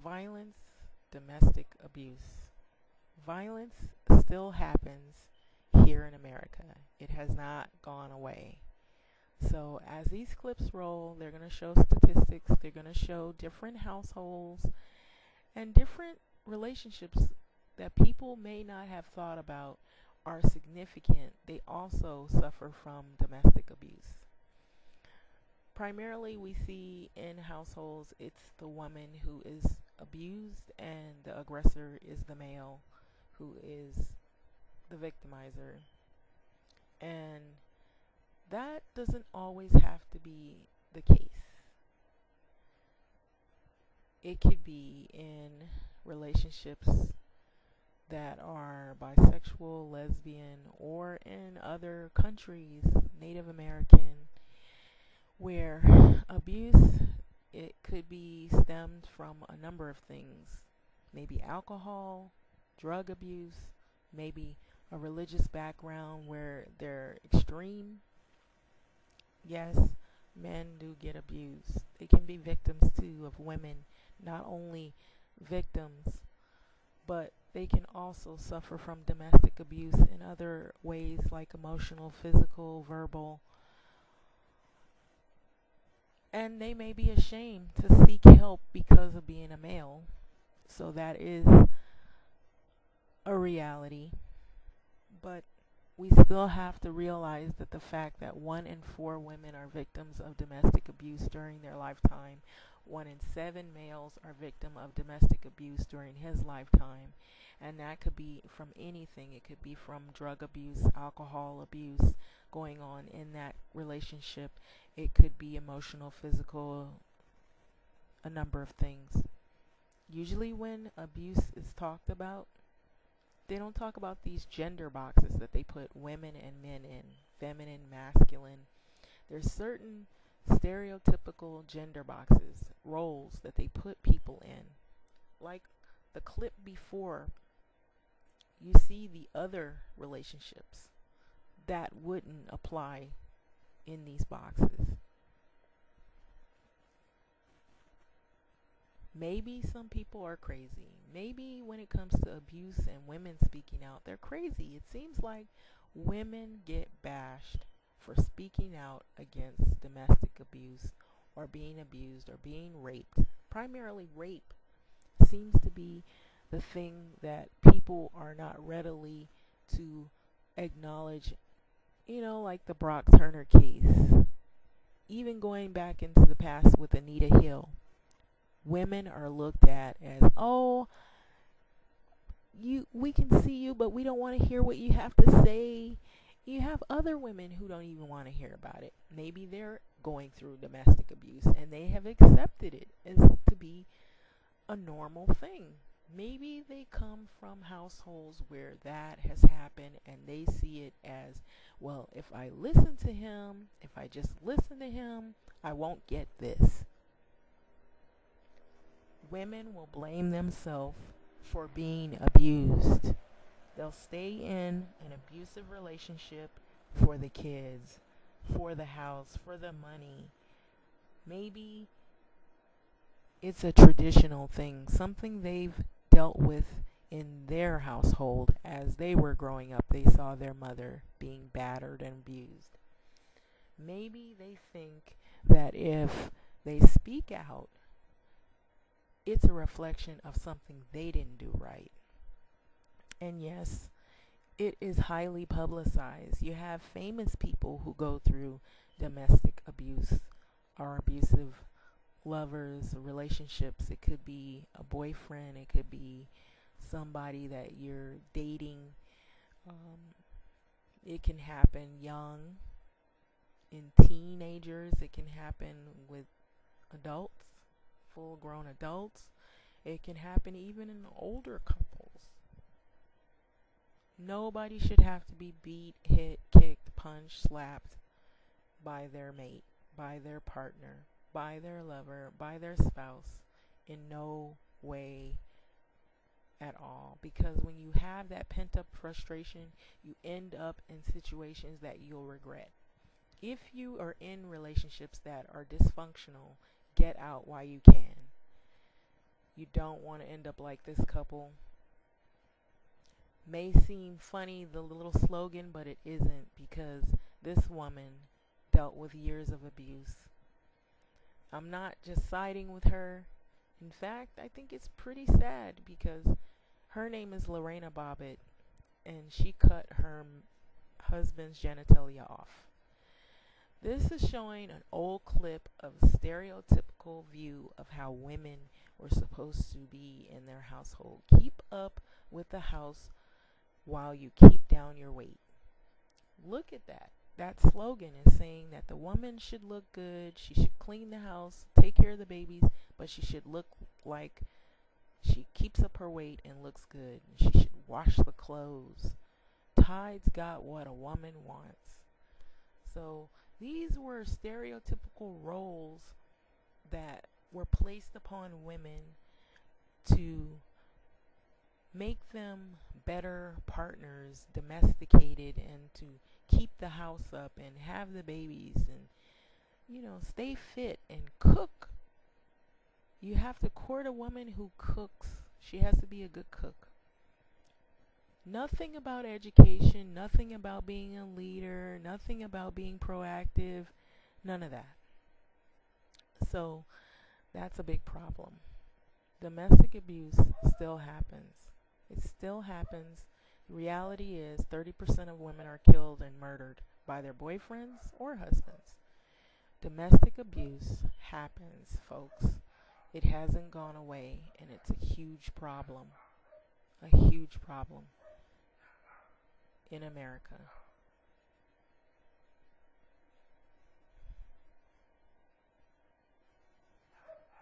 Violence, domestic abuse. Violence still happens here in America. It has not gone away. So, as these clips roll, they're going to show statistics, they're going to show different households and different relationships that people may not have thought about are significant. They also suffer from domestic abuse. Primarily, we see in households it's the woman who is abused, and the aggressor is the male who is the victimizer. And that doesn't always have to be the case. It could be in relationships that are bisexual, lesbian, or in other countries, Native American, where abuse, it could be stemmed from a number of things. Maybe alcohol, drug abuse, maybe a religious background where they're extreme. Yes, men do get abused. They can be victims too of women, not only victims, but they can also suffer from domestic abuse in other ways like emotional, physical, verbal. And they may be ashamed to seek help because of being a male. So that is a reality. But we still have to realize that the fact that 1 in 4 women are victims of domestic abuse during their lifetime, 1 in 7 males are victim of domestic abuse during his lifetime, and that could be from anything. It could be from drug abuse, alcohol abuse going on in that relationship. It could be emotional, physical, a number of things. Usually when abuse is talked about, they don't talk about these gender boxes that they put women and men in, feminine, masculine. There's certain stereotypical gender boxes, roles that they put people in. Like the clip before, you see the other relationships that wouldn't apply in these boxes. Maybe some people are crazy. Maybe when it comes to abuse and women speaking out, they're crazy. It seems like women get bashed for speaking out against domestic abuse or being abused or being raped. Primarily, rape seems to be the thing that people are not readily to acknowledge. Like the Brock Turner case. Even going back into the past with Anita Hill, women are looked at as, oh, we can see you, but we don't want to hear what you have to say. You have other women who don't even want to hear about it. Maybe they're going through domestic abuse and they have accepted it as to be a normal thing. Maybe they come from households where that has happened and they see it as, well, if I listen to him, if I just listen to him, I won't get this. Women will blame themselves for being abused. They'll stay in an abusive relationship for the kids, for the house, for the money. Maybe it's a traditional thing, something they've dealt with in their household as they were growing up. They saw their mother being battered and abused. Maybe they think that if they speak out, it's a reflection of something they didn't do right. And yes, it is highly publicized. You have famous people who go through domestic abuse or abusive lovers, relationships. It could be a boyfriend, it could be somebody that you're dating. It can happen young, in teenagers, it can happen with adults, full grown adults. It can happen even in older couples. Nobody should have to be beat, hit, kicked, punched, slapped by their mate, by their partner, by their lover, by their spouse, in no way at all. Because when you have that pent up frustration, you end up in situations that you'll regret. If you are in relationships that are dysfunctional, get out while you can. You don't want to end up like this couple. May seem funny, the little slogan, but it isn't, because this woman dealt with years of abuse. I'm not just siding with her. In fact, I think it's pretty sad because her name is Lorena Bobbitt, and she cut her husband's genitalia off. This is showing an old clip of a stereotypical view of how women were supposed to be in their household. Keep up with the house while you keep down your weight. Look at that. That slogan is saying that the woman should look good, she should clean the house, take care of the babies, but she should look like she keeps up her weight and looks good. She should wash the clothes. Tide's got what a woman wants. So these were stereotypical roles that were placed upon women to make them better partners, domesticated, and to keep the house up and have the babies and, stay fit and cook. You have to court a woman who cooks. She has to be a good cook. Nothing about education, nothing about being a leader, nothing about being proactive, none of that. So that's a big problem. Domestic abuse still happens. It still happens. The reality is 30% of women are killed and murdered by their boyfriends or husbands. Domestic abuse happens, folks. It hasn't gone away, and it's a huge problem. A huge problem in America.